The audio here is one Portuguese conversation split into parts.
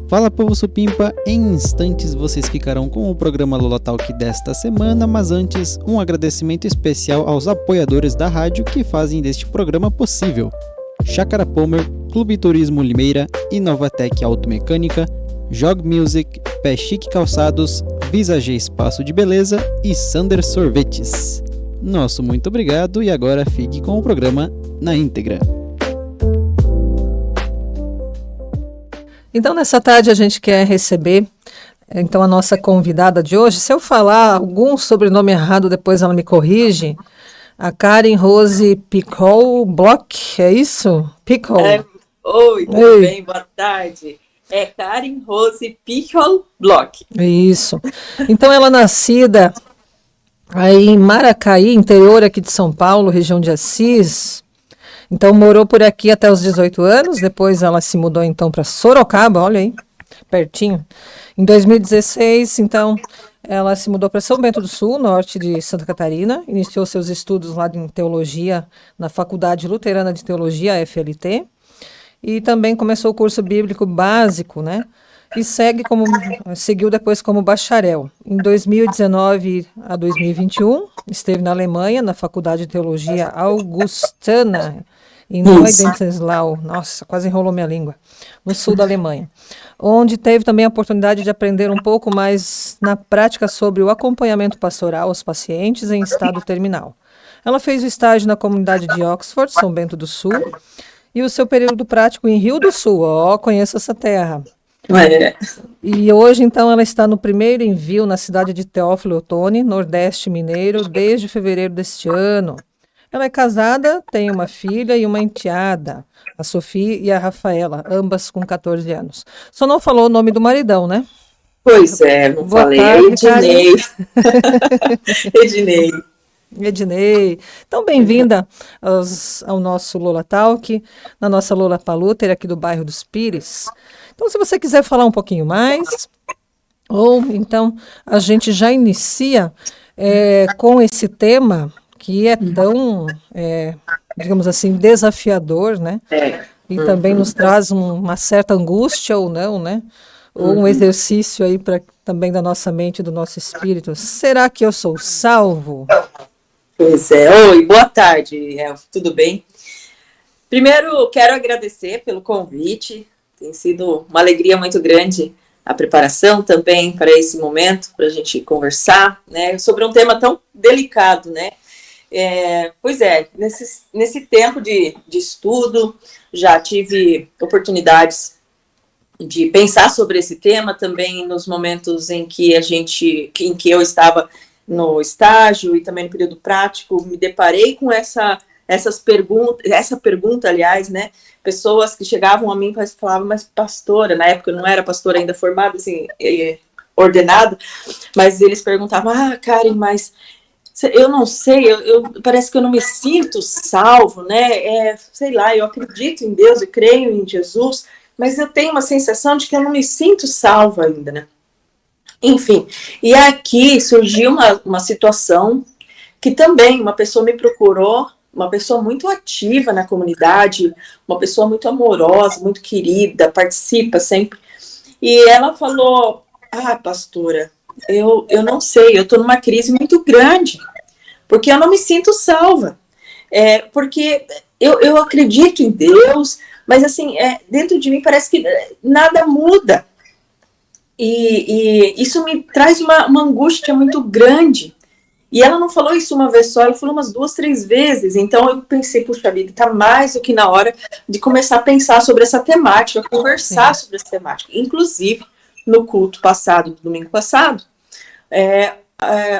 Fala, povo supimpa, em instantes vocês ficarão com o programa Lola Talk desta semana, mas antes um agradecimento especial aos apoiadores da rádio que fazem deste programa possível: Chácara Pomer, Clube Turismo Limeira, Inovatec Automecânica, Jog Music, Pé Chique Calçados, Visage Espaço de Beleza e Sander Sorvetes. Nosso muito obrigado e agora fique com o programa na íntegra. Então, nessa tarde a gente quer receber então a nossa convidada de hoje. Se eu falar algum sobrenome errado, depois ela me corrige. A Karen Rose Pichol Bloch, é isso? Pichol. Oi, tudo bem? Boa tarde. É Karen Rose Pichol Bloch. Isso. Então, ela é nascida aí em Maracaí, interior aqui de São Paulo, região de Assis. Então, morou por aqui até os 18 anos, depois ela se mudou então para Sorocaba, olha aí, pertinho. Em 2016, então, ela se mudou para São Bento do Sul, norte de Santa Catarina, iniciou seus estudos lá em teologia na Faculdade Luterana de Teologia, FLT, e também começou o curso bíblico básico, né? E seguiu depois como bacharel. Em 2019 a 2021, esteve na Alemanha, na Faculdade de Teologia Augustana, em Neudenslau, nossa, quase enrolou minha língua, no sul da Alemanha, onde teve também a oportunidade de aprender um pouco mais na prática sobre o acompanhamento pastoral aos pacientes em estado terminal. Ela fez o estágio na comunidade de Oxford, São Bento do Sul, e o seu período prático em Rio do Sul. Conheço essa terra. E hoje, então, ela está no primeiro envio na cidade de Teófilo Otoni, Nordeste Mineiro, desde fevereiro deste ano. Ela é casada, tem uma filha e uma enteada, a Sofia e a Rafaela, ambas com 14 anos. Só não falou o nome do maridão, né? Pois é, não Boa falei. Tarde, Ednei. Ednei. Então, bem-vinda ao nosso Lola Talk, na nossa Lola Paluter, aqui do bairro dos Pires. Então, se você quiser falar um pouquinho mais, ou então a gente já inicia com esse tema que é tão, digamos assim, desafiador, né? E também nos traz uma certa angústia ou não, né? Ou um exercício aí também da nossa mente e do nosso espírito. Será que eu sou salvo? Pois é. Oi, boa tarde, tudo bem? Primeiro, quero agradecer pelo convite. Tem sido uma alegria muito grande a preparação também para esse momento, para a gente conversar, né, sobre um tema tão delicado, né? Pois é, nesse tempo de estudo, já tive oportunidades de pensar sobre esse tema também nos momentos em que eu estava no estágio e também no período prático, me deparei com essa pergunta, aliás, né, pessoas que chegavam a mim e falavam, mas pastora, na época eu não era pastora ainda formada, assim, ordenada, mas eles perguntavam, Karen, mas eu não sei, parece que eu não me sinto salvo, né, sei lá, eu acredito em Deus, eu creio em Jesus, mas eu tenho uma sensação de que eu não me sinto salvo ainda, né. Enfim, e aqui surgiu uma situação que também uma pessoa me procurou, uma pessoa muito ativa na comunidade, uma pessoa muito amorosa, muito querida, participa sempre, e ela falou, pastora, eu não sei, eu estou numa crise muito grande, porque eu não me sinto salva, porque eu acredito em Deus, mas assim, dentro de mim parece que nada muda, e isso me traz uma angústia muito grande. E ela não falou isso uma vez só, ela falou umas 2, 3 vezes. Então eu pensei, puxa vida, está mais do que na hora de começar a pensar sobre essa temática, conversar sobre essa temática. Inclusive, no culto passado, domingo passado,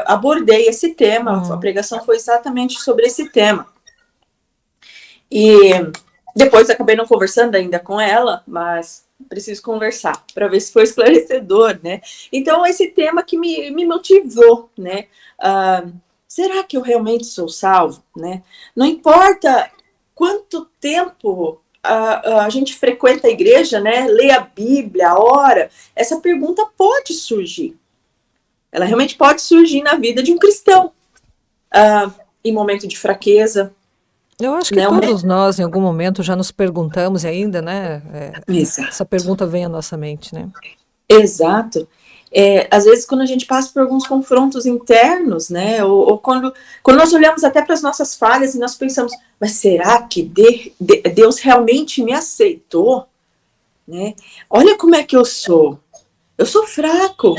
abordei esse tema, a pregação foi exatamente sobre esse tema. E depois acabei não conversando ainda com ela, mas preciso conversar para ver se foi esclarecedor, né? Então, esse tema que me motivou, né? Será que eu realmente sou salvo, né? Não importa quanto tempo a gente frequenta a igreja, né? Lê a Bíblia, ora, essa pergunta pode surgir. Ela realmente pode surgir na vida de um cristão. Em momento de fraqueza, Eu acho que né? todos nós, em algum momento, já nos perguntamos e ainda, né? Essa Exato. pergunta vem à nossa mente, né? Exato. Às vezes, quando a gente passa por alguns confrontos internos, né? Ou quando nós olhamos até para as nossas falhas e nós pensamos, mas será que Deus realmente me aceitou? Né? Olha como é que eu sou. Eu sou fraco.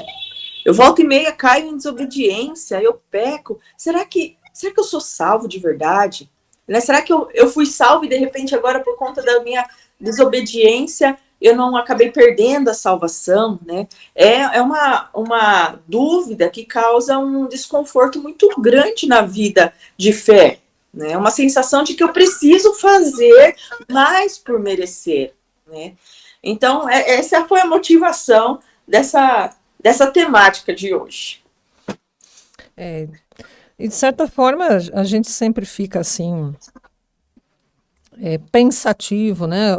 Eu volta e meia caio em desobediência, eu peco. Será que eu sou salvo de verdade? Né? Será que eu fui salvo e de repente agora por conta da minha desobediência eu não acabei perdendo a salvação? Né? É uma dúvida que causa um desconforto muito grande na vida de fé. Né? Uma sensação de que eu preciso fazer mais por merecer. Né? Então, essa foi a motivação dessa temática de hoje. E de certa forma, a gente sempre fica assim, pensativo, né?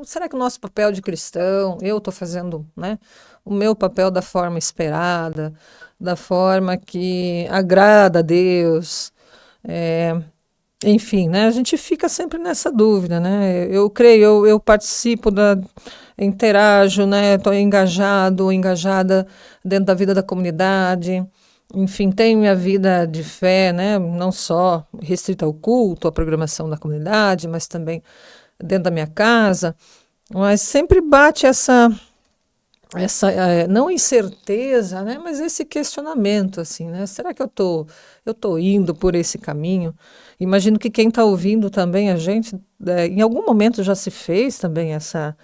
Será que o nosso papel de cristão, eu estou fazendo, né, o meu papel da forma esperada, da forma que agrada a Deus? Enfim, né? A gente fica sempre nessa dúvida, né? Eu creio, eu participo interajo, né? Estou engajada dentro da vida da comunidade. Enfim, tenho minha vida de fé, né? Não só restrita ao culto, à programação da comunidade, mas também dentro da minha casa. Mas sempre bate essa não incerteza, né? Mas esse questionamento, assim, né? Será que eu tô indo por esse caminho? Imagino que quem está ouvindo também a gente, em algum momento já se fez também essa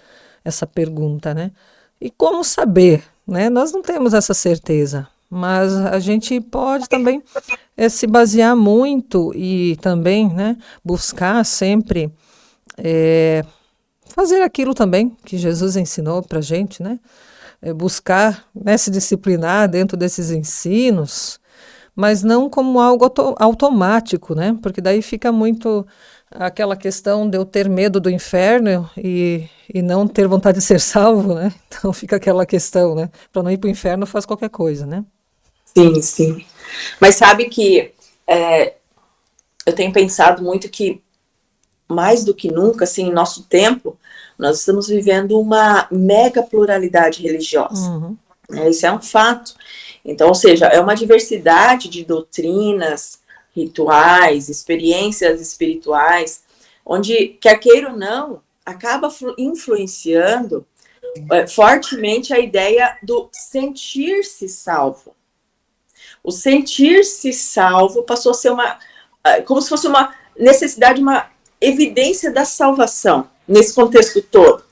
pergunta, né? E como saber, né? Nós não temos essa certeza, mas a gente pode também se basear muito e também, né, buscar sempre fazer aquilo também que Jesus ensinou para a gente, né? Buscar, né, se disciplinar dentro desses ensinos, mas não como algo automático, né? Porque daí fica muito aquela questão de eu ter medo do inferno e não ter vontade de ser salvo, né? Então fica aquela questão, né? Para não ir para o inferno faz qualquer coisa, né? Sim, sim. Mas sabe que eu tenho pensado muito que, mais do que nunca, assim, em nosso tempo, nós estamos vivendo uma mega pluralidade religiosa. Uhum. Isso é um fato. Então, ou seja, é uma diversidade de doutrinas, rituais, experiências espirituais, onde, quer queira ou não, acaba influenciando fortemente a ideia do sentir-se salvo. O sentir-se salvo passou a ser como se fosse uma necessidade, uma evidência da salvação, nesse contexto todo.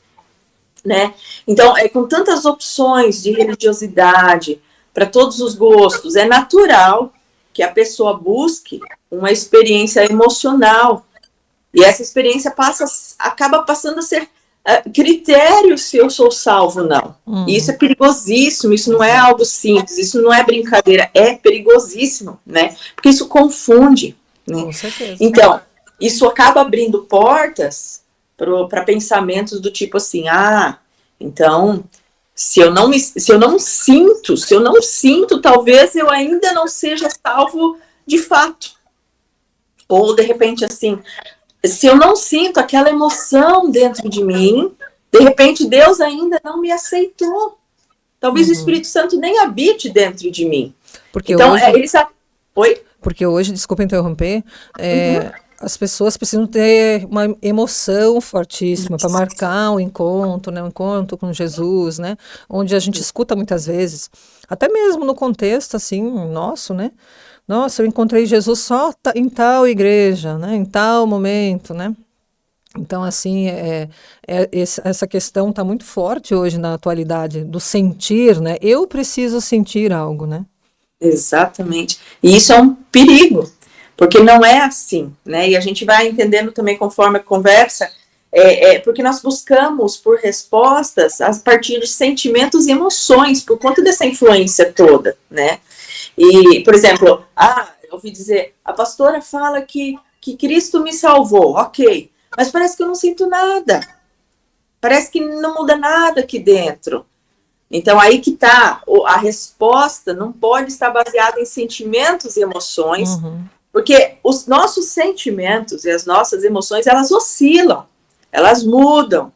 Né? Então, com tantas opções de religiosidade, para todos os gostos, é natural que a pessoa busque uma experiência emocional. E essa experiência acaba passando a ser critério se eu sou salvo ou não. E isso é perigosíssimo, isso não é algo simples, isso não é brincadeira, é perigosíssimo, né? Porque isso confunde. Né? Com certeza. Então, isso acaba abrindo portas para pensamentos do tipo assim, então, se eu não sinto, talvez eu ainda não seja salvo de fato. Ou, de repente, assim, se eu não sinto aquela emoção dentro de mim, de repente Deus ainda não me aceitou. Talvez o Espírito Santo nem habite dentro de mim. Porque então, hoje... ele sabe... Oi? Porque hoje, desculpa interromper, as pessoas precisam ter uma emoção fortíssima para marcar um encontro, né, um encontro com Jesus, né, onde a gente escuta muitas vezes, até mesmo no contexto assim nosso, né? Nossa, eu encontrei Jesus só em tal igreja, né, em tal momento, né? Então, assim, essa questão está muito forte hoje na atualidade, do sentir, né? Eu preciso sentir algo, né? Exatamente. E isso é um perigo, porque não é assim, né? E a gente vai entendendo também conforme a conversa, porque nós buscamos por respostas a partir de sentimentos e emoções, por conta dessa influência toda, né? E, por exemplo, eu ouvi dizer, a pastora fala que Cristo me salvou, ok, mas parece que eu não sinto nada, parece que não muda nada aqui dentro. Então, aí que está, a resposta não pode estar baseada em sentimentos e emoções, Porque os nossos sentimentos e as nossas emoções, elas oscilam, elas mudam,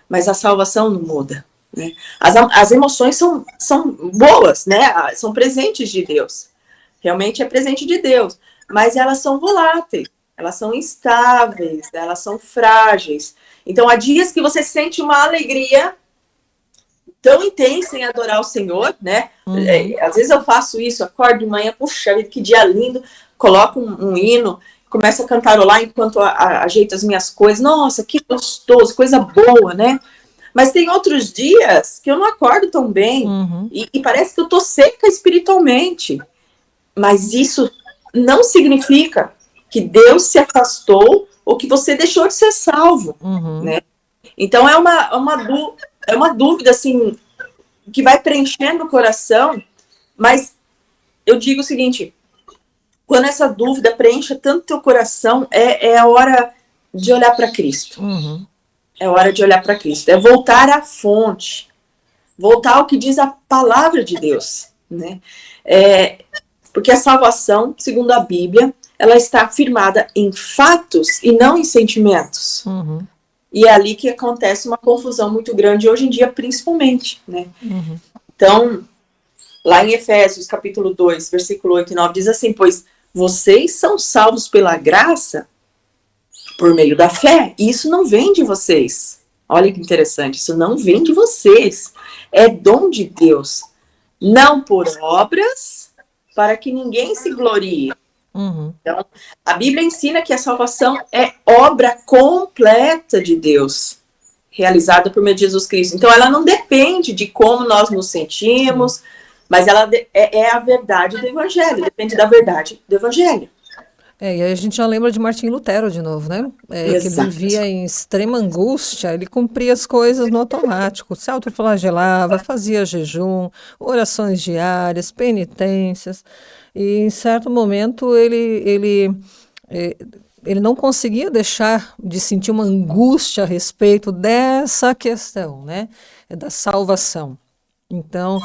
mas a salvação não muda, né? As emoções são boas, né? São presentes de Deus. Realmente é presente de Deus. Mas elas são voláteis, elas são instáveis, elas são frágeis. Então, há dias que você sente uma alegria tão intensa em adorar o Senhor, né? Às vezes eu faço isso, acordo de manhã, puxa vida, que dia lindo, coloco um hino, começo a cantarolar enquanto ajeito as minhas coisas. Nossa, que gostoso, coisa boa, né? Mas tem outros dias que eu não acordo tão bem e parece que eu tô seca espiritualmente. Mas isso não significa que Deus se afastou ou que você deixou de ser salvo, né? Então é uma dúvida, assim, que vai preenchendo o coração, mas eu digo o seguinte, quando essa dúvida preenche tanto teu coração, é a hora de olhar para Cristo. É hora de olhar para Cristo, é voltar à fonte, voltar ao que diz a palavra de Deus, né? Porque a salvação, segundo a Bíblia, ela está firmada em fatos e não em sentimentos. E é ali que acontece uma confusão muito grande, hoje em dia, principalmente, né? Então, lá em Efésios, capítulo 2, versículo 8 e 9, diz assim, pois vocês são salvos pela graça por meio da fé, e isso não vem de vocês. Olha que interessante, isso não vem de vocês. É dom de Deus, não por obras, para que ninguém se glorie. Então, a Bíblia ensina que a salvação é obra completa de Deus, realizada por meio de Jesus Cristo. Então, ela não depende de como nós nos sentimos, mas ela é a verdade do Evangelho, depende da verdade do Evangelho. E aí a gente já lembra de Martim Lutero de novo, né? Que ele vivia em extrema angústia, ele cumpria as coisas no automático, se autoflagelava, fazia jejum, orações diárias, penitências, e em certo momento ele não conseguia deixar de sentir uma angústia a respeito dessa questão, né? Da salvação. Então,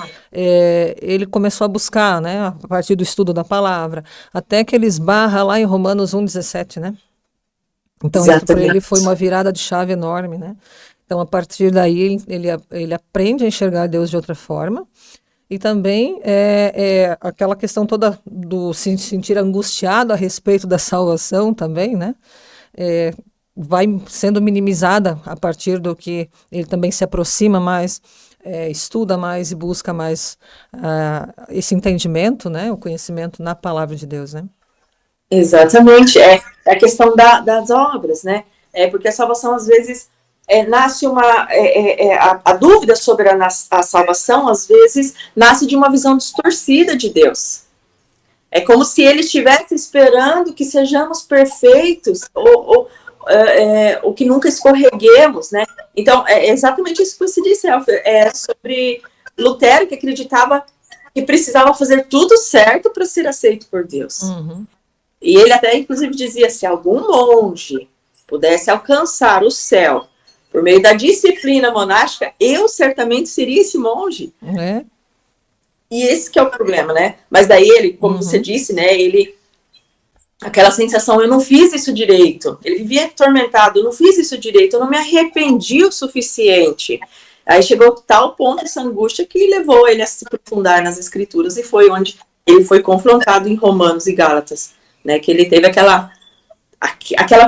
ele começou a buscar, né, a partir do estudo da palavra, até que ele esbarra lá em Romanos 1,17, né? Então, isso para ele foi uma virada de chave enorme, né? Então, a partir daí, ele aprende a enxergar Deus de outra forma. E também aquela questão toda do se sentir angustiado a respeito da salvação também, né? Vai sendo minimizada a partir do que ele também se aproxima mais, estuda mais e busca mais esse entendimento, né? O conhecimento na palavra de Deus, né? Exatamente, é a questão das obras, né? Porque a salvação, às vezes, nasce a dúvida sobre a salvação, às vezes, nasce de uma visão distorcida de Deus. É como se ele estivesse esperando que sejamos perfeitos, ou que nunca escorreguemos, né? Então, é exatamente isso que você disse, sobre Lutero, que acreditava que precisava fazer tudo certo para ser aceito por Deus. E ele até, inclusive, dizia, se algum monge pudesse alcançar o céu por meio da disciplina monástica, eu certamente seria esse monge. E esse que é o problema, né? Mas daí ele, como você disse, né? Aquela sensação, eu não fiz isso direito. Ele vivia atormentado, eu não fiz isso direito, eu não me arrependi o suficiente. Aí chegou tal ponto essa angústia que levou ele a se aprofundar nas escrituras e foi onde ele foi confrontado em Romanos e Gálatas, né? Que ele teve aquela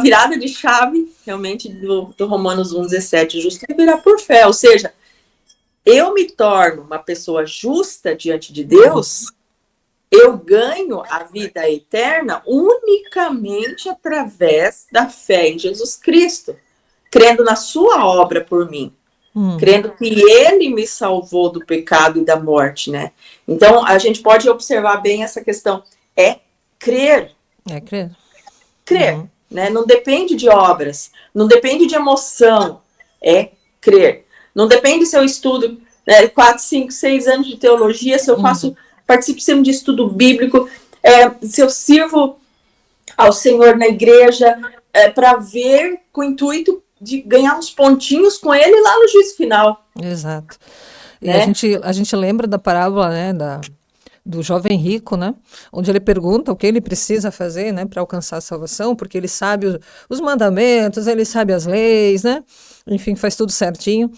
virada de chave, realmente, do Romanos 1,17, justo virar por fé. Ou seja, eu me torno uma pessoa justa diante de Deus, eu ganho a vida eterna unicamente através da fé em Jesus Cristo, crendo na sua obra por mim, crendo que Ele me salvou do pecado e da morte, né? Então, a gente pode observar bem essa questão, crer. Crer. Crer, né? Não depende de obras, não depende de emoção, crer. Não depende se eu estudo 4, 5, 6 anos de teologia, se eu participo sempre de estudo bíblico, se eu sirvo ao Senhor na igreja, para ver com o intuito de ganhar uns pontinhos com Ele lá no juízo final. Exato. E a gente lembra da parábola, né, do jovem rico, né? Onde ele pergunta o que ele precisa fazer, né, para alcançar a salvação, porque ele sabe os mandamentos, ele sabe as leis, né? Enfim, faz tudo certinho.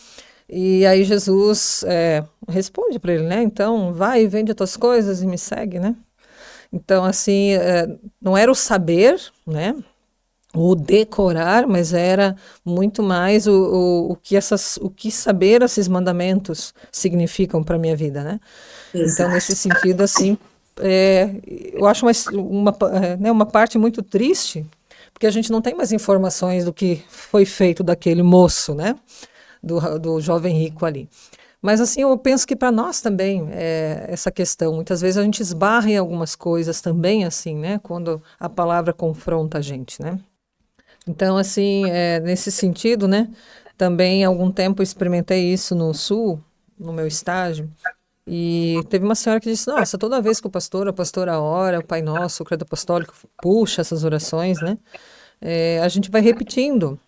E aí Jesus responde para ele, né? Então, vai, vende as tuas coisas e me segue, né? Então, assim, não era o saber, né? O decorar, mas era muito mais o que saber esses mandamentos significam para a minha vida, né? Então, nesse sentido, assim, eu acho uma parte muito triste, porque a gente não tem mais informações do que foi feito daquele moço, né? Do jovem rico ali. Mas assim, eu penso que para nós também essa questão, muitas vezes a gente esbarra em algumas coisas também assim, né? Quando a palavra confronta a gente, né? Então, assim, nesse sentido, né? Também há algum tempo eu experimentei isso no Sul, no meu estágio, e teve uma senhora que disse, nossa, toda vez que a pastora ora, o Pai Nosso, o Credo Apostólico puxa essas orações, né? A gente vai repetindo.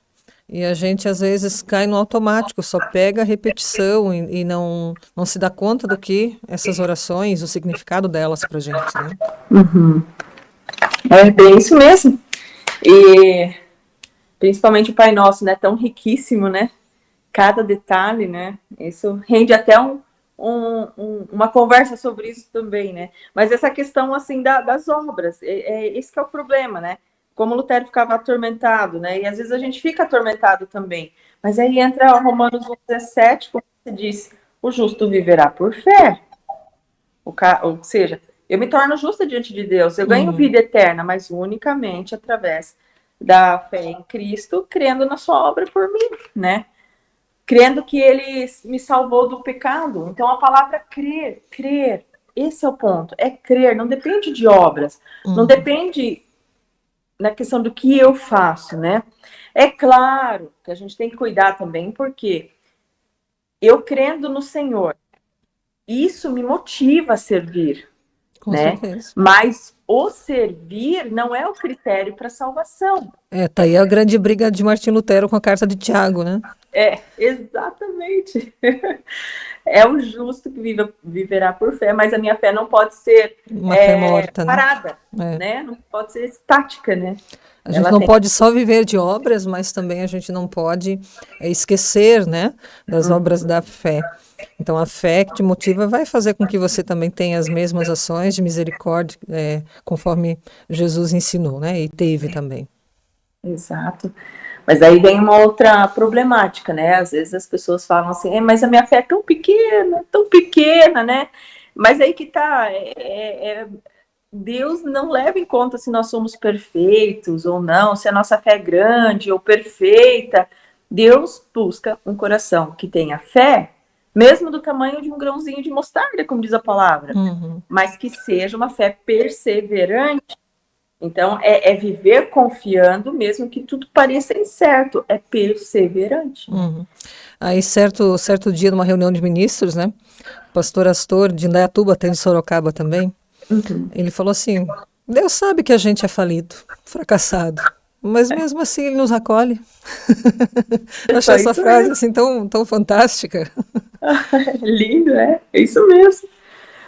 E a gente, às vezes, cai no automático, só pega a repetição e não se dá conta do que essas orações, o significado delas para a gente, né? Uhum. É bem isso mesmo. E principalmente o Pai Nosso, né? Tão riquíssimo, né? Cada detalhe, né? Isso rende até uma conversa sobre isso também, né? Mas essa questão, assim, das obras, esse que é o problema, né? Como Lutero ficava atormentado, né? E às vezes a gente fica atormentado também. Mas aí entra Romanos 17, como você disse, o justo viverá por fé. Ou seja, eu me torno justa diante de Deus, eu ganho vida eterna, mas unicamente através da fé em Cristo, crendo na sua obra por mim, né? Crendo que ele me salvou do pecado. Então a palavra crer, esse é o ponto, é crer, não depende de obras, não depende na questão do que eu faço, né? É claro que a gente tem que cuidar também, porque eu crendo no Senhor, isso me motiva a servir, Com né? certeza. Mas o servir não é o critério para salvação. Tá aí a grande briga de Martim Lutero com a carta de Tiago, né? Exatamente. É o justo que viverá por fé, mas a minha fé não pode ser Uma fé morta, parada, né? né? Não pode ser estática, né? A gente não pode só viver de obras, mas também a gente não pode esquecer, né, das obras da fé. Então, a fé que te motiva vai fazer com que você também tenha as mesmas ações de misericórdia, conforme Jesus ensinou, né, e teve também. Exato. Mas aí vem uma outra problemática, né? Às vezes as pessoas falam assim, mas a minha fé é tão pequena, né? Mas aí que tá, Deus não leva em conta se nós somos perfeitos ou não, se a nossa fé é grande ou perfeita. Deus busca um coração que tenha fé, mesmo do tamanho de um grãozinho de mostarda, como diz a palavra, mas que seja uma fé perseverante. Então, é viver confiando, mesmo que tudo pareça incerto, é perseverante. Aí, certo dia, numa reunião de ministros, né, o pastor Astor, de Indaiatuba, tem de Sorocaba também, ele falou assim, Deus sabe que a gente é falido, fracassado, mas mesmo assim ele nos acolhe. Eu achei essa frase assim tão fantástica. Lindo, é isso mesmo.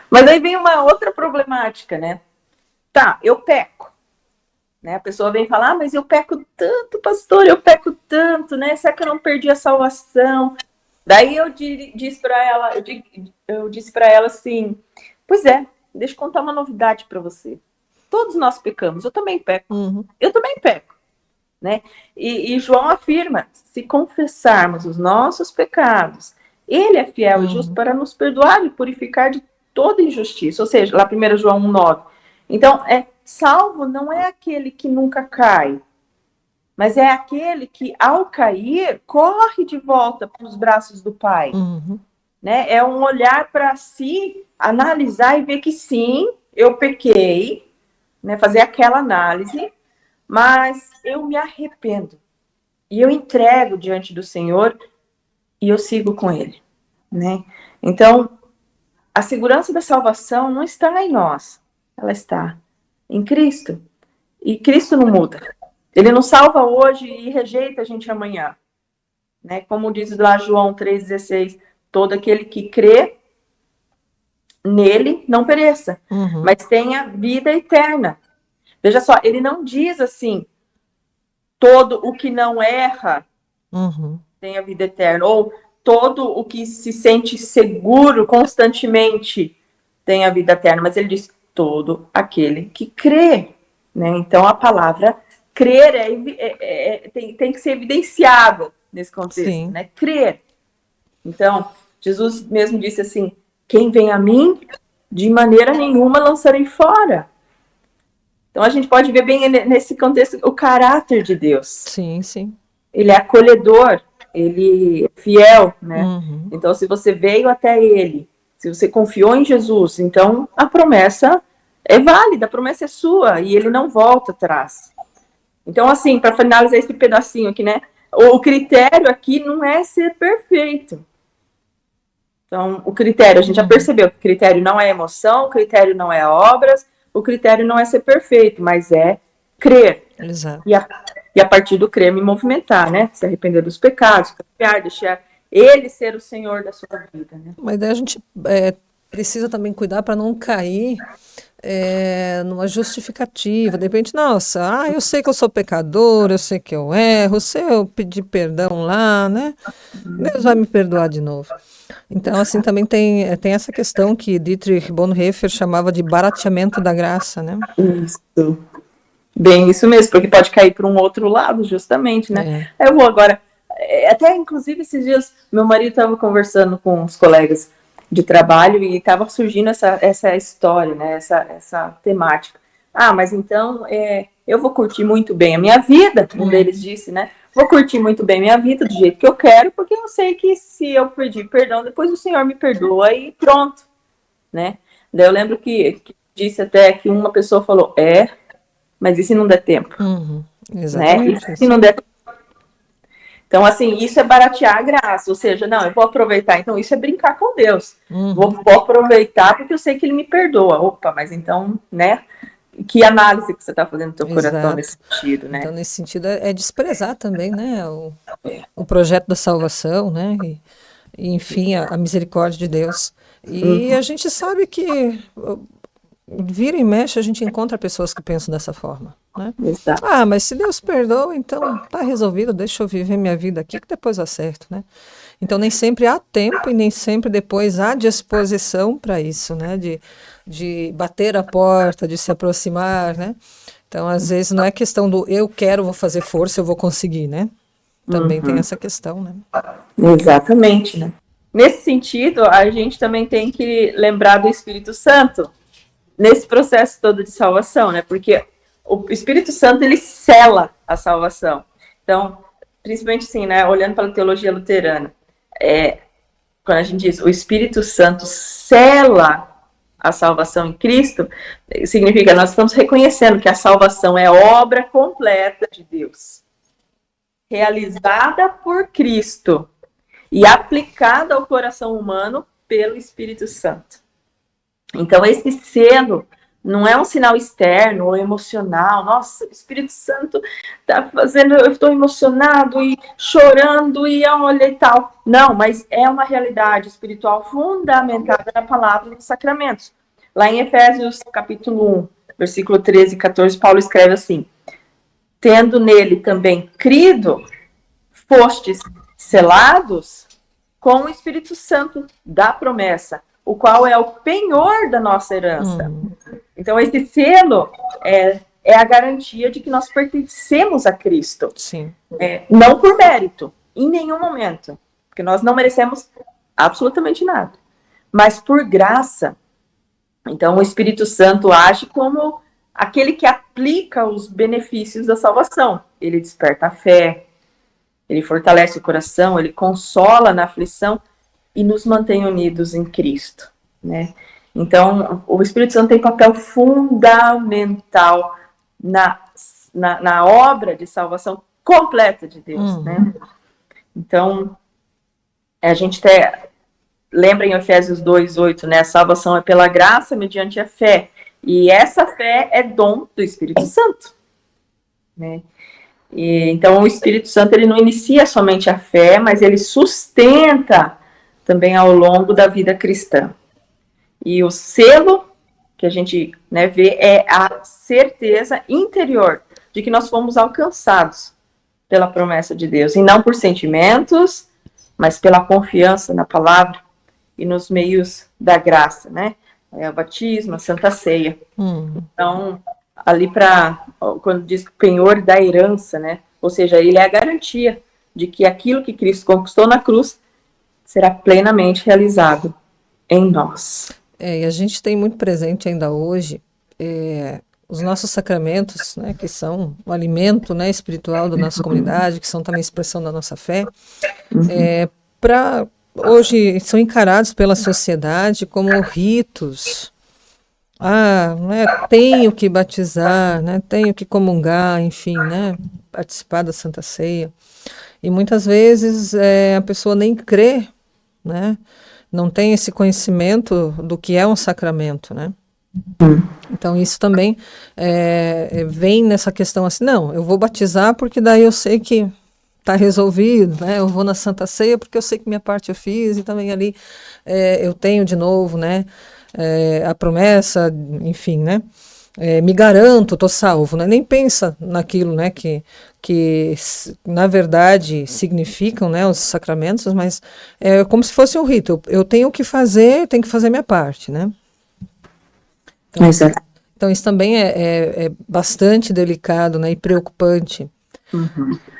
Mas aí vem uma outra problemática, né? Tá, eu peco. Né? A pessoa vem falar, mas eu peco tanto, pastor, eu peco tanto, né? Será que eu não perdi a salvação? Daí eu disse para ela, eu disse para ela assim, pois é, deixa eu contar uma novidade para você. Todos nós pecamos, eu também peco. Eu também peco, né? E João afirma, se confessarmos os nossos pecados, ele é fiel e justo para nos perdoar e purificar de toda injustiça. Ou seja, lá 1 João 1,9. Então, salvo não é aquele que nunca cai, mas é aquele que, ao cair, corre de volta para os braços do Pai. Né? É um olhar para si, analisar e ver que sim, eu pequei, né? Fazer aquela análise, mas eu me arrependo. E eu entrego diante do Senhor e eu sigo com Ele. Né? Então, a segurança da salvação não está em nós, ela está em Cristo. E Cristo não muda. Ele não salva hoje e rejeita a gente amanhã. Né? Como diz lá João 3,16, todo aquele que crê nele não pereça, mas tenha vida eterna. Veja só, ele não diz assim, todo o que não erra tenha vida eterna, ou todo o que se sente seguro constantemente tenha vida eterna, mas ele diz, todo aquele que crê, né? Então a palavra crer tem que ser evidenciado nesse contexto, Sim. né? Crer. Então, Jesus mesmo disse assim, quem vem a mim, de maneira nenhuma lançarei fora. Então a gente pode ver bem nesse contexto o caráter de Deus. Sim, sim. Ele é acolhedor, ele é fiel, né? Então se você veio até ele, se você confiou em Jesus, então a promessa é válida, a promessa é sua e ele não volta atrás. Então assim, para finalizar esse pedacinho aqui, né? O critério aqui não é ser perfeito. Então, o critério, a gente já percebeu que o critério não é emoção, o critério não é obras, o critério não é ser perfeito, mas é crer. Exato. E a partir do crer me movimentar, né? Se arrepender dos pecados, confiar, deixar ele ser o Senhor da sua vida, né? Mas daí a gente precisa também cuidar para não cair numa justificativa. De repente, nossa, eu sei que eu sou pecador, eu sei que eu erro, se eu pedir perdão lá, né? Deus vai me perdoar de novo. Então, assim, também tem essa questão que Dietrich Bonhoeffer chamava de barateamento da graça, né? Isso. Bem, isso mesmo, porque pode cair para um outro lado, justamente, né? Eu vou agora, até inclusive esses dias, meu marido estava conversando com os colegas de trabalho e estava surgindo essa história, né? Essa temática. Ah, mas então eu vou curtir muito bem a minha vida, um deles disse, né? Vou curtir muito bem minha vida do jeito que eu quero, porque eu sei que se eu pedir perdão, depois o Senhor me perdoa e pronto, né? Daí eu lembro que disse até que uma pessoa falou, mas e se não der tempo? Exatamente. Né? E se não der tempo? Então, assim, isso é baratear a graça, ou seja, não, eu vou aproveitar, então isso é brincar com Deus. Vou aproveitar porque eu sei que ele me perdoa. Opa, mas então, né? Que análise que você está fazendo no teu coração nesse sentido, né? Então, nesse sentido, é desprezar também, né, o projeto da salvação, né, e enfim, a misericórdia de Deus. E a gente sabe que vira e mexe, a gente encontra pessoas que pensam dessa forma, né? Exato. Ah, mas se Deus perdoa, então tá resolvido, deixa eu viver minha vida aqui que depois acerto, né? Então nem sempre há tempo e nem sempre depois há disposição para isso, né? De bater a porta, de se aproximar, né? Então às vezes não é questão do eu quero, vou fazer força, eu vou conseguir, né? Também tem essa questão, né? Exatamente, né? Nesse sentido, a gente também tem que lembrar do Espírito Santo nesse processo todo de salvação, né? Porque o Espírito Santo, ele sela a salvação. Então, principalmente assim, né? Olhando para a teologia luterana, quando a gente diz o Espírito Santo sela a salvação em Cristo, significa que nós estamos reconhecendo que a salvação é obra completa de Deus, realizada por Cristo e aplicada ao coração humano pelo Espírito Santo. Então, esse selo não é um sinal externo ou emocional. Nossa, o Espírito Santo está fazendo, eu estou emocionado e chorando e olha e tal. Não, mas é uma realidade espiritual fundamentada na palavra e nos sacramentos. Lá em Efésios, capítulo 1, versículo 13 e 14, Paulo escreve assim: tendo nele também crido, fostes selados com o Espírito Santo da promessa, o qual é o penhor da nossa herança. Então, esse selo é a garantia de que nós pertencemos a Cristo. Sim. Não por mérito, em nenhum momento, porque nós não merecemos absolutamente nada, mas por graça. Então, o Espírito Santo age como aquele que aplica os benefícios da salvação. Ele desperta a fé, ele fortalece o coração, ele consola na aflição e nos mantém unidos em Cristo, né? Então, o Espírito Santo tem papel fundamental na obra de salvação completa de Deus, né? Então, a gente lembra em Efésios 2:8, né? A salvação é pela graça mediante a fé. E essa fé é dom do Espírito Santo, né? Então, o Espírito Santo, ele não inicia somente a fé, mas ele sustenta também ao longo da vida cristã. E o selo que a gente, né, vê é a certeza interior de que nós fomos alcançados pela promessa de Deus, e não por sentimentos, mas pela confiança na palavra e nos meios da graça, né? O batismo, a Santa Ceia. Então, ali quando diz que o penhor da herança, né? Ou seja, ele é a garantia de que aquilo que Cristo conquistou na cruz será plenamente realizado em nós. E a gente tem muito presente ainda hoje os nossos sacramentos, né, que são o alimento, né, espiritual da nossa comunidade, que são também expressão da nossa fé, hoje são encarados pela sociedade como ritos. Né, tenho que batizar, né, tenho que comungar, enfim, né, participar da Santa Ceia. E muitas vezes a pessoa nem crê, né, não tem esse conhecimento do que é um sacramento, né? Então isso também vem nessa questão assim, não, eu vou batizar porque daí eu sei que está resolvido, né? Eu vou na Santa Ceia porque eu sei que minha parte eu fiz, e também ali eu tenho de novo, né, a promessa, enfim, né? Me garanto, estou salvo, né? Nem pensa naquilo, né, que na verdade significam, né, os sacramentos, mas é como se fosse um rito. Eu tenho que fazer minha parte, né? Então isso também é bastante delicado, né, e preocupante.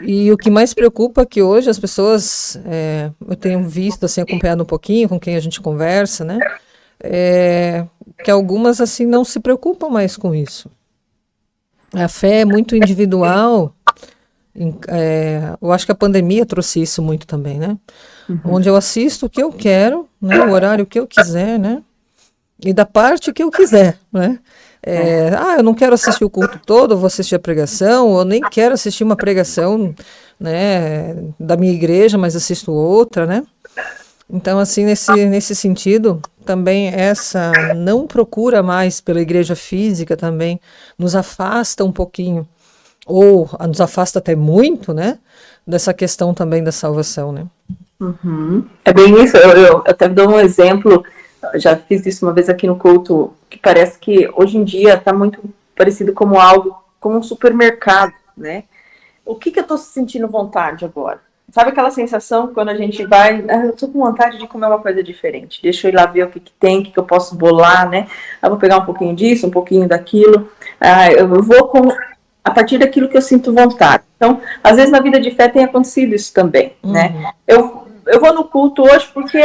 E o que mais preocupa é que hoje as pessoas, eu tenho visto, assim, acompanhado um pouquinho com quem a gente conversa, né, que algumas assim não se preocupam mais com isso. A fé é muito individual. Eu acho que a pandemia trouxe isso muito também, né? Onde eu assisto o que eu quero, né, o horário que eu quiser, né, e da parte que eu quiser, né? Eu não quero assistir o culto todo, eu vou assistir a pregação, ou nem quero assistir uma pregação, né, da minha igreja, mas assisto outra, né? Então, assim, nesse sentido, também essa não procura mais pela igreja física também nos afasta um pouquinho, ou nos afasta até muito, né, dessa questão também da salvação, né? É bem isso, eu até dou um exemplo, já fiz isso uma vez aqui no culto, que parece que hoje em dia está muito parecido como um supermercado, né? O que eu estou sentindo vontade agora? Sabe aquela sensação quando a gente vai, eu tô com vontade de comer uma coisa diferente, deixa eu ir lá ver o que tem, o que eu posso bolar, né? Eu vou pegar um pouquinho disso, um pouquinho daquilo, eu vou a partir daquilo que eu sinto vontade. Então, às vezes na vida de fé tem acontecido isso também, né? Eu vou no culto hoje porque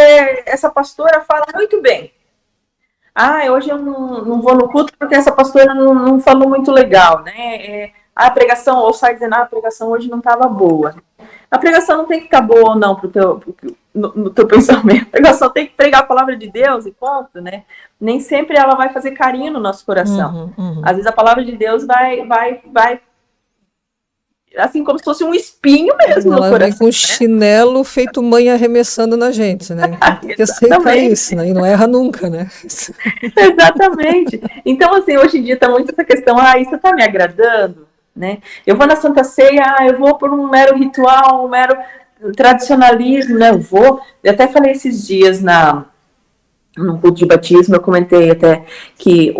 essa pastora fala muito bem. Hoje eu não vou no culto porque essa pastora não falou muito legal, né? A pregação, ou sai dizendo, a pregação hoje não estava boa. A pregação não tem que estar boa ou não no teu pensamento. A pregação tem que pregar a palavra de Deus e ponto, né? Nem sempre ela vai fazer carinho no nosso coração. Às vezes a palavra de Deus vai assim como se fosse um espinho mesmo ela no coração. Ela vem com chinelo feito mãe arremessando na gente, né? Porque sempre é isso, né? E não erra nunca, né? Exatamente. Então, assim, hoje em dia está muito essa questão, isso está me agradando, né? Eu vou na Santa Ceia, eu vou por um mero ritual, um mero tradicionalismo, né? Eu até falei esses dias no culto de batismo, eu comentei até que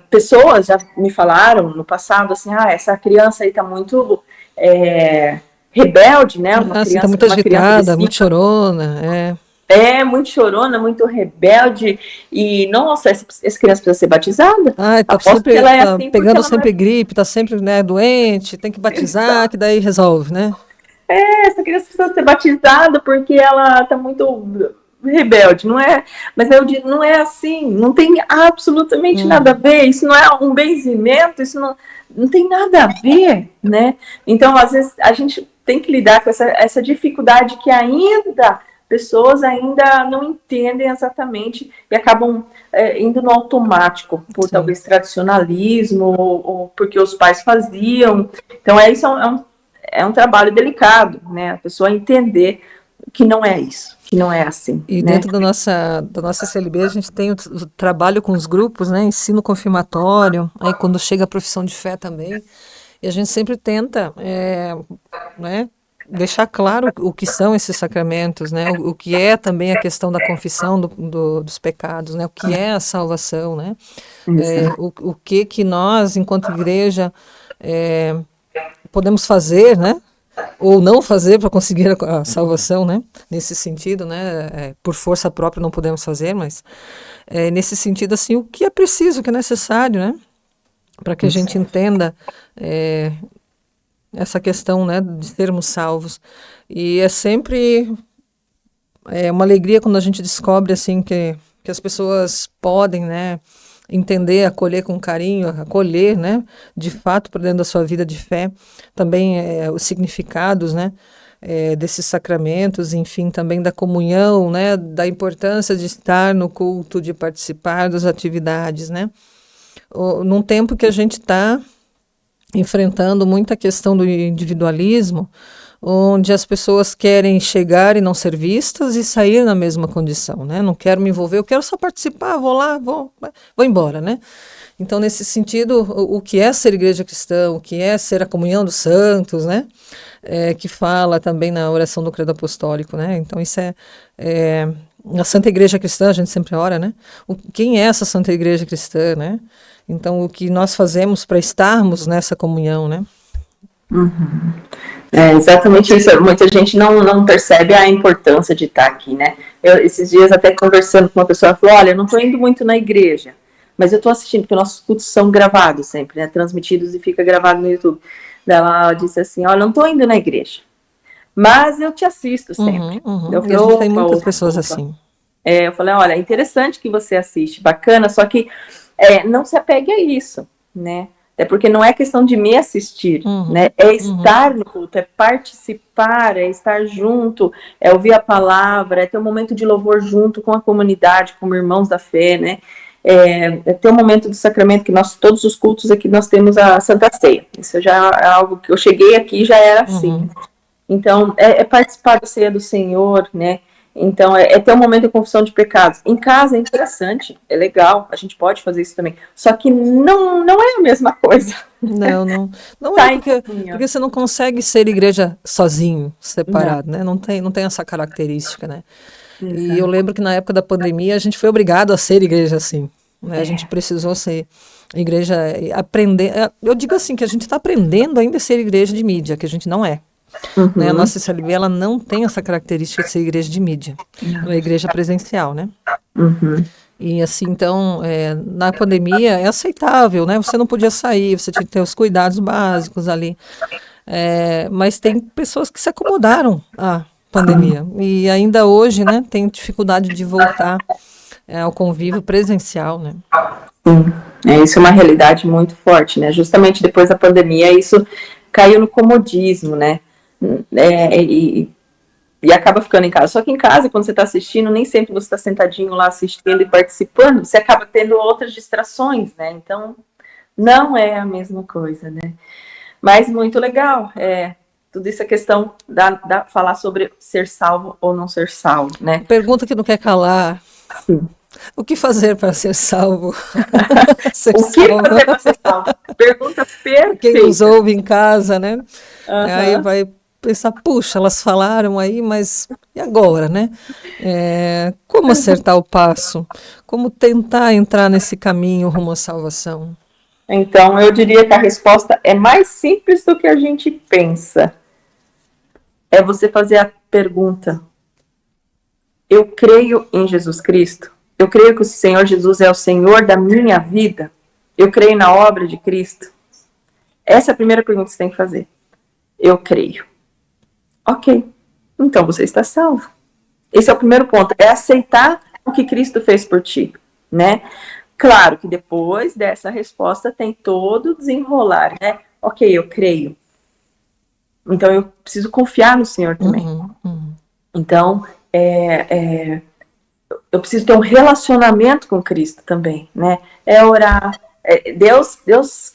pessoas já me falaram no passado assim, essa criança aí tá muito rebelde, né? Uma criança, tá muito agitada, muito chorona, muito chorona, muito rebelde, e nossa, essa criança precisa ser batizada. Tá sempre, que ela é assim pegando sempre gripe, tá sempre, né, doente, tem que batizar, que daí resolve, né? Essa criança precisa ser batizada porque ela tá muito rebelde, não é? Mas eu digo, não é assim, não tem absolutamente nada a ver, isso não é um benzimento, isso não tem nada a ver, né? Então, às vezes, a gente tem que lidar com essa dificuldade que pessoas ainda não entendem exatamente e acabam indo no automático, por talvez tradicionalismo, ou porque os pais faziam. Então, isso é um trabalho delicado, né? A pessoa entender que não é isso, que não é assim. E né? Dentro da nossa CLB, a gente tem o trabalho com os grupos, né? Ensino confirmatório, aí quando chega a profissão de fé também, e a gente sempre tenta, né? deixar claro o que são esses sacramentos, né? O que é também a questão da confissão dos pecados, né? O que é a salvação, né? O que nós, enquanto igreja, podemos fazer, né? Ou não fazer para conseguir a salvação, né? Nesse sentido, né? Por força própria não podemos fazer, mas nesse sentido, assim, o que é preciso, o que é necessário, né? Para que a gente entenda essa questão, né, de sermos salvos. E é sempre uma alegria quando a gente descobre assim que as pessoas podem, né, entender, acolher com carinho, acolher, né, de fato, por dentro da sua vida de fé, também os significados, né, desses sacramentos, enfim, também da comunhão, né, da importância de estar no culto, de participar das atividades, né. Num tempo que a gente está enfrentando muita questão do individualismo, onde as pessoas querem chegar e não ser vistas e sair na mesma condição, né? Não quero me envolver, eu quero só participar, vou lá, vou embora, né? Então, nesse sentido, o que é ser igreja cristã, o que é ser a comunhão dos santos, né? Que fala também na oração do credo apostólico, né? Então, isso a Santa Igreja Cristã, a gente sempre ora, né? Quem é essa Santa Igreja Cristã, né? Então, o que nós fazemos para estarmos nessa comunhão, né? Uhum. Exatamente isso. Muita gente não percebe a importância de estar aqui, né? Esses dias, até conversando com uma pessoa, falou, olha, eu não estou indo muito na igreja, mas eu estou assistindo, porque nossos cultos são gravados sempre, né? Transmitidos e fica gravado no YouTube. Ela disse assim, olha, eu não estou indo na igreja, mas eu te assisto sempre. Eu falei, e a gente tem muitas pessoas assim. Eu falei, olha, é interessante que você assiste, bacana, só que não se apegue a isso, né? É porque não é questão de me assistir, né? É estar no culto, é participar, é estar junto, é ouvir a palavra, é ter um momento de louvor junto com a comunidade, como irmãos da fé, né? É ter um momento do sacramento, que todos os cultos aqui nós temos a Santa Ceia. Isso já é algo que eu cheguei aqui já era assim. Então, é participar da ceia do Senhor, né? Então, é ter um momento de confissão de pecados. Em casa é interessante, é legal, a gente pode fazer isso também. Só que não é a mesma coisa. Não é porque você não consegue ser igreja sozinho, separado, né? Não tem essa característica, né? Exato. E eu lembro que na época da pandemia a gente foi obrigado a ser igreja assim, né? A gente precisou ser igreja, aprender. Eu digo assim, que a gente está aprendendo ainda a ser igreja de mídia, que a gente não é. Né? A nossa CLB, ela não tem essa característica de ser igreja de mídia, é igreja presencial, né? E assim, então, na pandemia é aceitável, né? Você não podia sair, você tinha que ter os cuidados básicos ali, mas tem pessoas que se acomodaram à pandemia e ainda hoje, né, tem dificuldade de voltar ao convívio presencial, né? Sim, isso é uma realidade muito forte, né? Justamente depois da pandemia, isso caiu no comodismo, né? E acaba ficando em casa. Só que em casa, quando você está assistindo, nem sempre você está sentadinho lá assistindo e participando, você acaba tendo outras distrações, né? Então, não é a mesma coisa, né? Mas muito legal, tudo isso é questão da falar sobre ser salvo ou não ser salvo, né? Pergunta que não quer calar. Sim. O que fazer para ser salvo? Fazer para ser salvo? Pergunta perfeita. Quem nos ouve em casa, né? Aí vai pensar, puxa, elas falaram aí, mas e agora, né? Como acertar o passo? Como tentar entrar nesse caminho rumo à salvação? Então, eu diria que a resposta é mais simples do que a gente pensa. É você fazer a pergunta: eu creio em Jesus Cristo? Eu creio que o Senhor Jesus é o Senhor da minha vida? Eu creio na obra de Cristo? Essa é a primeira pergunta que você tem que fazer. Eu creio. Ok, então você está salvo. Esse é o primeiro ponto, é aceitar o que Cristo fez por ti, né? Claro que depois dessa resposta tem todo o desenrolar, né? Ok, eu creio. Então eu preciso confiar no Senhor também. Então, eu preciso ter um relacionamento com Cristo também, né? É orar. Deus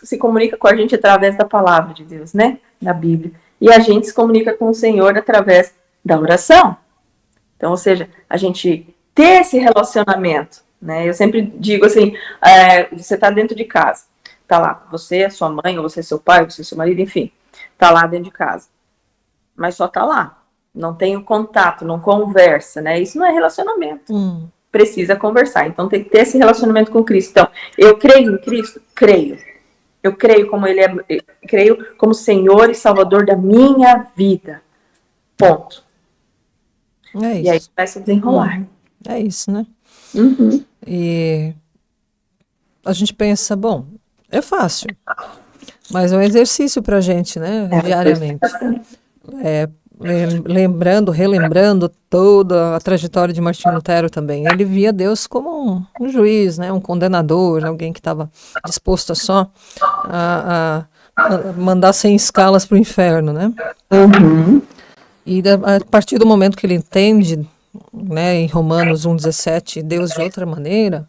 se comunica com a gente através da palavra de Deus, né? Da Bíblia. E a gente se comunica com o Senhor através da oração. Então, ou seja, a gente ter esse relacionamento, né? Eu sempre digo assim, você está dentro de casa, tá lá, você, sua mãe, ou você, seu pai, ou você, seu marido, enfim, tá lá dentro de casa. mas só tá lá. Não tem o contato, não conversa, né? Isso não é relacionamento. Precisa conversar. Então tem que ter esse relacionamento com Cristo. Então, eu creio em Cristo? Creio. Eu creio como Ele é, creio como Senhor e Salvador da minha vida. Ponto. É E aí isso. começa a desenrolar. É isso, né? Uhum. E a gente pensa, bom, é fácil, mas é um exercício para a gente, né? Diariamente. Relembrando toda a trajetória de Martinho Lutero também. Ele via Deus como um juiz, né? Um condenador, alguém que estava disposto a só a mandar sem escalas para o inferno, né? Uhum. E a partir do momento que ele entende, né, em Romanos 1,17, Deus de outra maneira,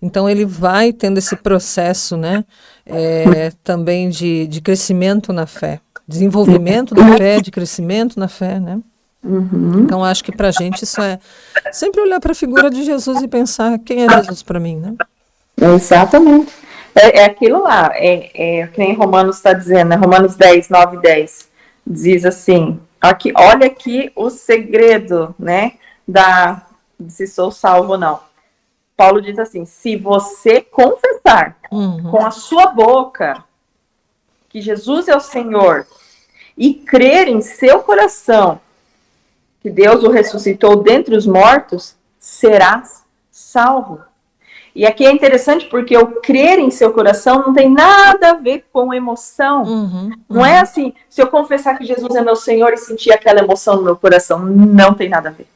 então ele vai tendo esse processo, né, também de crescimento na fé, desenvolvimento da fé, de crescimento na fé, né? Uhum. Então acho que para a gente isso é sempre olhar para a figura de Jesus e pensar quem é Jesus para mim, né? Exatamente. É aquilo lá, que nem Romanos está dizendo, né? Romanos 10, 9 e 10, diz assim, aqui, olha aqui o segredo, né, de se sou salvo ou não. Paulo diz assim, se você confessar com a sua boca que Jesus é o Senhor e crer em seu coração que Deus o ressuscitou dentre os mortos, serás salvo. E aqui é interessante porque o crer em seu coração não tem nada a ver com emoção. Não é assim, se eu confessar que Jesus é meu Senhor e sentir aquela emoção no meu coração, não tem nada a ver.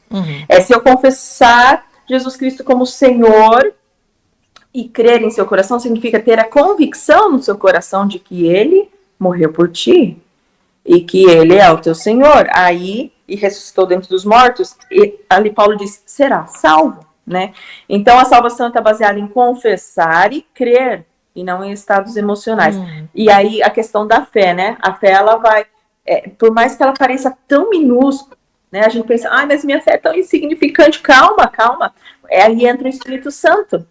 É se eu confessar Jesus Cristo como Senhor e crer em seu coração, significa ter a convicção no seu coração de que Ele morreu por ti e que Ele é o teu Senhor. Aí, e ressuscitou dentre dos mortos, e ali Paulo diz, será salvo. Né? Então a salvação está baseada em confessar e crer, e não em estados emocionais. E aí a questão da fé, né? A fé, ela vai, por mais que ela pareça tão minúscula, né? A gente pensa, mas minha fé é tão insignificante. Calma. Aí entra o Espírito Santo.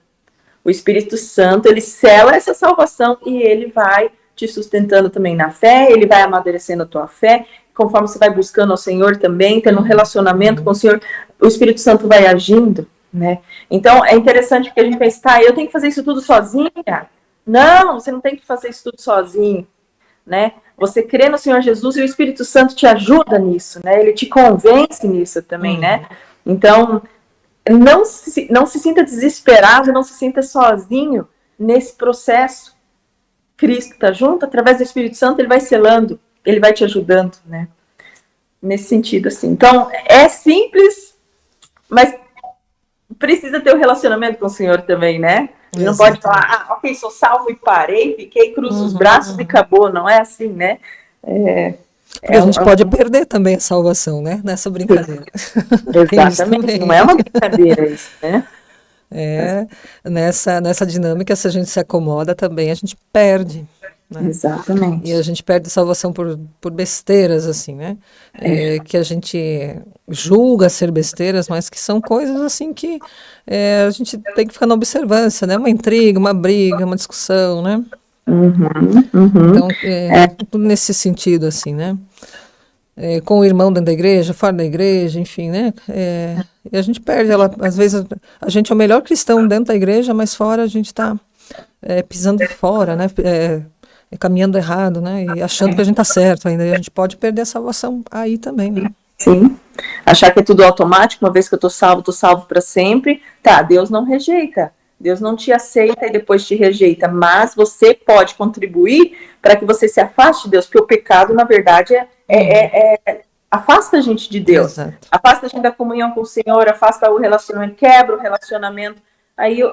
O Espírito Santo, ele sela essa salvação e ele vai te sustentando também na fé, ele vai amadurecendo a tua fé, conforme você vai buscando ao Senhor também, tendo um relacionamento com o Senhor, o Espírito Santo vai agindo. Né? Então é interessante porque a gente pensa, eu tenho que fazer isso tudo sozinha? Não, você não tem que fazer isso tudo sozinho, né? Você crê no Senhor Jesus e o Espírito Santo te ajuda nisso, né? Ele te convence nisso também, né? Então não se sinta desesperado, não se sinta sozinho nesse processo. Cristo está junto, através do Espírito Santo ele vai selando, ele vai te ajudando, né? Nesse sentido assim. Então é simples, mas precisa ter um relacionamento com o Senhor também, né? Não pode falar, ok, sou salvo e parei, fiquei, cruzo os braços e acabou. Não é assim, né? A gente pode perder também a salvação, né? Nessa brincadeira. Exatamente, não é uma brincadeira isso, né? Nessa dinâmica, se a gente se acomoda também, a gente perde. Né? Exatamente. E a gente perde salvação por besteiras, assim, né? Que a gente julga ser besteiras, mas que são coisas, assim, que a gente tem que ficar na observância, né? Uma intriga, uma briga, uma discussão, né? Então, tudo nesse sentido, assim, né? Com o irmão dentro da igreja, fora da igreja, enfim, né? E a gente perde ela. Às vezes, a gente é o melhor cristão dentro da igreja, mas fora a gente está pisando fora, né? Caminhando errado, né? E achando que a gente está certo ainda. E a gente pode perder a salvação aí também, né? Sim. Achar que é tudo automático, uma vez que eu tô salvo para sempre. Tá, Deus não rejeita. Deus não te aceita e depois te rejeita. Mas você pode contribuir para que você se afaste de Deus. Porque o pecado, na verdade, afasta a gente de Deus. Exato. Afasta a gente da comunhão com o Senhor, afasta o relacionamento, quebra o relacionamento. Aí eu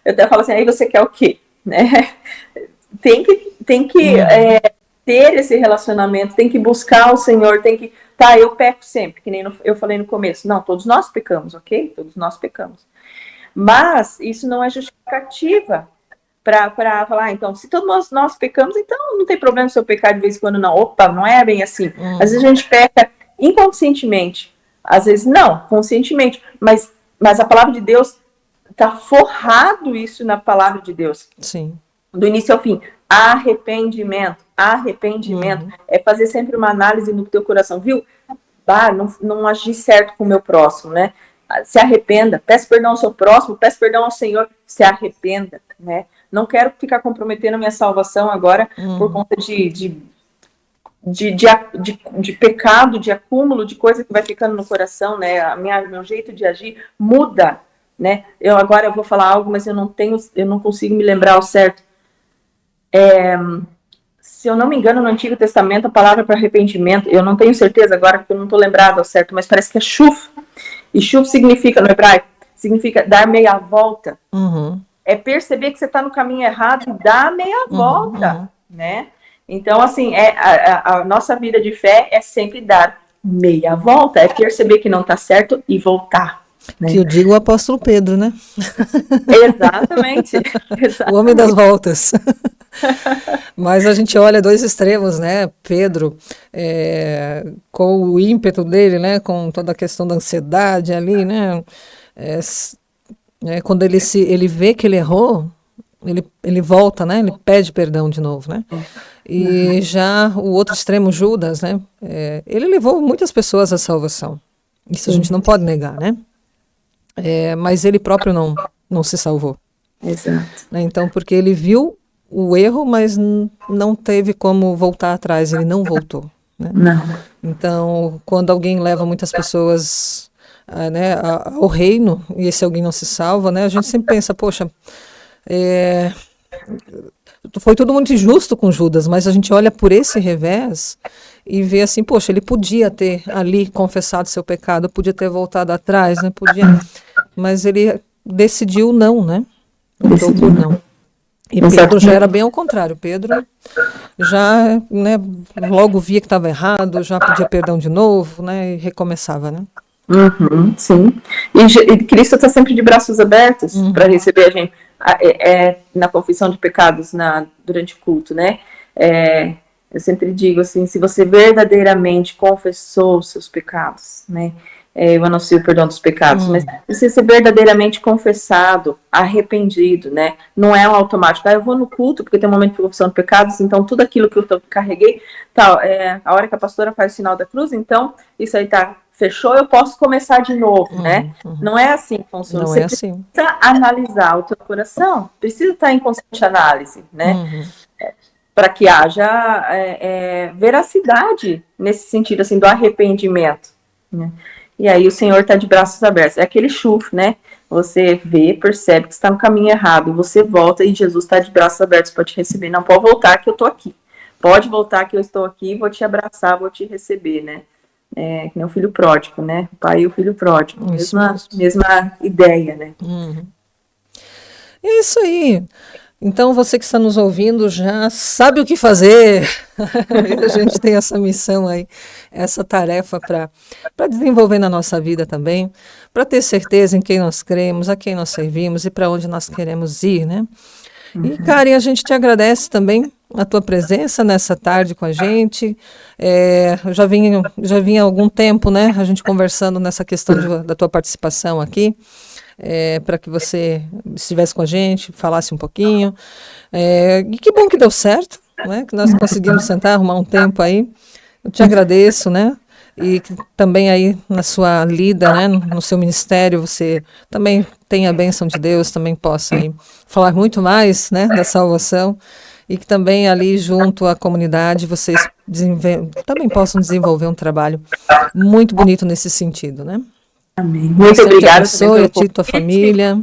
até falo assim, aí você quer o quê? Né? Tem que ter esse relacionamento, tem que buscar o Senhor, tem que... Tá, eu peco sempre, que nem eu falei no começo. Não, todos nós pecamos, ok? Todos nós pecamos. Mas isso não é justificativa para falar, então, se todos nós pecamos, então não tem problema se eu pecar de vez em quando, não. Opa, não é bem assim. Às vezes a gente peca inconscientemente, às vezes não, conscientemente, mas a palavra de Deus está forrado isso na palavra de Deus. Sim. Do início ao fim, arrependimento. arrependimento é fazer sempre uma análise no teu coração, viu? Não agi certo com o meu próximo, né? Se arrependa, peça perdão ao seu próximo, peça perdão ao Senhor, se arrependa, né? Não quero ficar comprometendo a minha salvação agora por conta de pecado, de acúmulo de coisa que vai ficando no coração, né? Meu jeito de agir muda, né? Eu vou falar algo, mas eu não consigo me lembrar ao certo. Se eu não me engano, no Antigo Testamento, a palavra para arrependimento, eu não tenho certeza agora, porque eu não estou lembrado ao certo, mas parece que é shuf. E shuf significa, no hebraico, significa dar meia volta. É perceber que você está no caminho errado e dar meia volta, né? Então, assim, a nossa vida de fé é sempre dar meia volta, é perceber que não está certo e voltar. Né? Que eu digo o apóstolo Pedro, né? Exatamente. O homem das voltas. Mas a gente olha dois extremos, né? Pedro, com o ímpeto dele, né? Com toda a questão da ansiedade ali, né? Quando ele vê que ele errou, ele volta, né? Ele pede perdão de novo, né? E já o outro extremo, Judas, né? Ele levou muitas pessoas à salvação. Isso a gente não pode negar, né? Mas ele próprio não se salvou. Exato. Né? Então, porque ele viu o erro, mas não teve como voltar atrás, ele não voltou. Né? Não. Então, quando alguém leva muitas pessoas ao reino, e esse alguém não se salva, né? A gente sempre pensa, poxa, foi todo muito injusto com Judas, mas a gente olha por esse revés e vê assim, poxa, ele podia ter ali confessado seu pecado, podia ter voltado atrás, né? Podia, mas ele decidiu não, né? Optou por não. E Pedro já era bem ao contrário. Pedro já, né, logo via que estava errado, já pedia perdão de novo, né? E recomeçava, né? Sim. E Cristo está sempre de braços abertos para receber a gente na confissão de pecados durante o culto, né? Eu sempre digo assim, se você verdadeiramente confessou os seus pecados, né? Eu anuncio o perdão dos pecados, mas você ser verdadeiramente confessado, arrependido, né? Não é um automático. Eu vou no culto porque tem um momento de confissão de pecados, então tudo aquilo que eu carreguei, a hora que a pastora faz o sinal da cruz, então isso aí fechou, eu posso começar de novo, né? Não é assim que funciona. Não você assim. precisa analisar o teu coração, precisa estar em constante análise, né? Para que haja veracidade nesse sentido, assim, do arrependimento, né? E aí o Senhor está de braços abertos. É aquele chufre, né? Você vê, percebe que está no caminho errado, você volta e Jesus está de braços abertos para te receber. Não pode voltar que eu estou aqui. Pode voltar que eu estou aqui, vou te abraçar, vou te receber, né? Que nem o filho pródigo, né? O pai e o filho pródigo. Mesma ideia, né? É isso aí. Então, você que está nos ouvindo já sabe o que fazer. A gente tem essa missão aí, essa tarefa para desenvolver na nossa vida também, para ter certeza em quem nós cremos, a quem nós servimos e para onde nós queremos ir, né? E, Karen, a gente te agradece também a tua presença nessa tarde com a gente. Já vinha há algum tempo, né? A gente conversando nessa questão da tua participação aqui. Para que você estivesse com a gente, falasse um pouquinho. E que bom que deu certo, né? Que nós conseguimos sentar, arrumar um tempo aí. Eu te agradeço, né? E que também aí na sua lida, né? No seu ministério, você também tenha a bênção de Deus, também possa aí falar muito mais, né? Da salvação. E que também ali junto à comunidade vocês também possam desenvolver um trabalho muito bonito nesse sentido, né? Amém. Muito obrigada. A ti e tua família.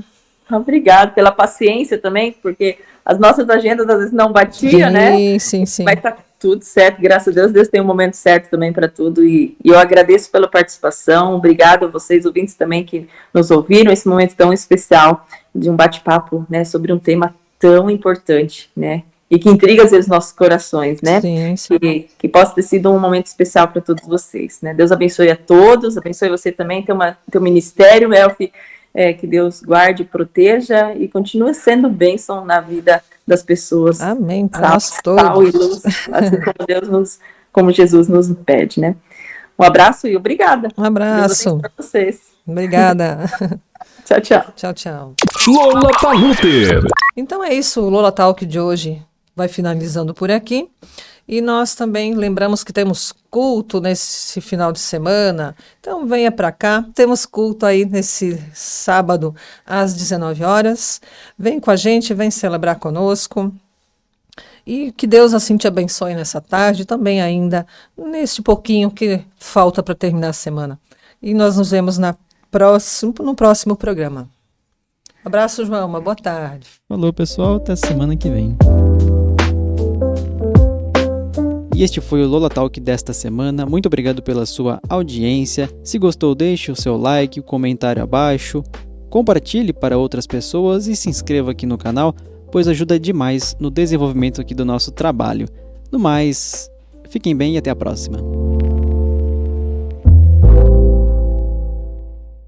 Obrigada pela paciência também, porque as nossas agendas às vezes não batiam, né? Sim. Mas tá tudo certo, graças a Deus. Deus tem um momento certo também para tudo. E eu agradeço pela participação. Obrigada a vocês, ouvintes também, que nos ouviram esse momento tão especial de um bate-papo, né, sobre um tema tão importante, né? E que intriga às vezes nossos corações, né? Sim. Que possa ter sido um momento especial para todos vocês, né? Deus abençoe a todos, abençoe você também, teu ministério, Elf, que Deus guarde, proteja e continue sendo bênção na vida das pessoas. Amém. Sal e luz, assim como Jesus nos pede, né? Um abraço e obrigada. Um abraço. Para vocês. Obrigada. Tchau. Tchau. Lola Paluter. Então é isso, o Lola Talk de hoje vai finalizando por aqui. E nós também lembramos que temos culto nesse final de semana, então venha para cá. Temos culto aí nesse sábado às 19 horas. Vem com a gente, vem celebrar conosco. E que Deus assim te abençoe nessa tarde, também ainda neste pouquinho que falta para terminar a semana. E nós nos vemos no próximo programa. Abraço, João, uma boa tarde. Falou, pessoal, até semana que vem. E este foi o Lola Talk desta semana. Muito obrigado pela sua audiência. Se gostou, deixe o seu like, o comentário abaixo, compartilhe para outras pessoas e se inscreva aqui no canal, pois ajuda demais no desenvolvimento aqui do nosso trabalho. No mais, fiquem bem e até a próxima.